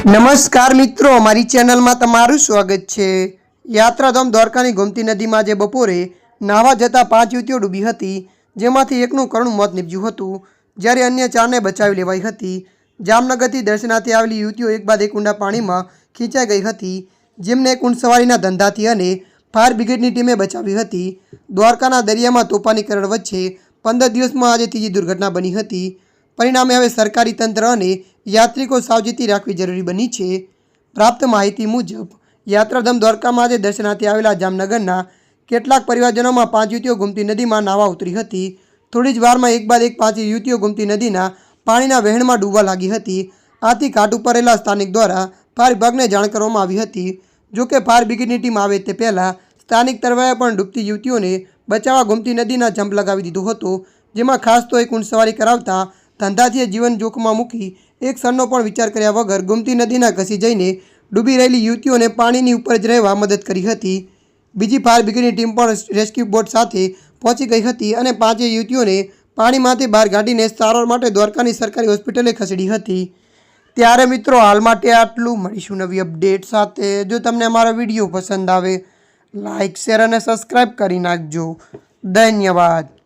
નમસ્કાર મિત્રો, અમારી ચેનલમાં તમારું સ્વાગત છે। યાત્રાધામ દ્વારકાની ગોમતી નદીમાં આજે બપોરે નાહવા જતા 5 યુવતીઓ ડૂબી હતી, જેમાંથી એકનું કરુણ મોત નીપજ્યું હતું, જ્યારે અન્ય 4ને બચાવી લેવાઈ હતી। જામનગરથી દર્શનાર્થે આવેલી યુવતીઓ એક બાદ એક ઊંડા પાણીમાં ખીંચાઈ ગઈ હતી, જેમને ઊંટ સવારીના ધંધાથી અને ફાયર બ્રિગેડની ટીમે બચાવી હતી। દ્વારકાના દરિયામાં તોફાની કરંટ વચ્ચે 15 દિવસમાં આજે ત્રીજી દુર્ઘટના બની હતી। પરિણામે હવે સરકારી તંત્ર અને યાત્રિકો સાવચેતી રાખવી જરૂરી બની છે। પ્રાપ્ત માહિતી મુજબ યાત્રાધામ દ્વારકામાં આજે દર્શનાર્થે આવેલા જામનગરના કેટલાક પરિવારજનોમાં 5 યુવતીઓ ગોમતી નદીમાં નાહવા ઉતરી હતી। થોડી જ વારમાં એક બાદ એક 5 યુવતીઓ ગોમતી નદીના પાણીના વહેણમાં ડૂબવા લાગી હતી। આથી ઘાટ ઉપર રહેલા સ્થાનિક દ્વારા ફાયર વિભાગને જાણ કરવામાં આવી હતી। જોકે ફાયર બ્રિગેડની ટીમ આવે તે પહેલાં સ્થાનિક તરવાએ પણ ડૂબતી યુવતીઓને બચાવવા ગોમતી નદીના જંપ લગાવી દીધો હતો, જેમાં ખાસ તો એક ઊંટ સવારી કરાવતા ધંધાથી જીવન જોખમમાં મૂકી એક ક્ષણનો પણ વિચાર કર્યા વગર ગોમતી નદીના ઘસી જઈને ડૂબી રહેલી યુવતીઓને પાણીની ઉપર જ રહેવા મદદ કરી હતી। બીજી ફાયર બ્રિગેડની ટીમ પણ રેસ્ક્યુ બોટ સાથે પહોંચી ગઈ હતી અને 5 યુવતીઓને પાણીમાંથી બહાર કાઢીને સારવાર માટે દ્વારકાની સરકારી હોસ્પિટલે ખસેડી હતી। ત્યારે મિત્રો, હાલ માટે આટલું। મળીશું નવી અપડેટ સાથે। જો તમને અમારો વિડીયો પસંદ આવે, લાઇક, શેર અને સબસ્ક્રાઈબ કરી નાખજો। ધન્યવાદ।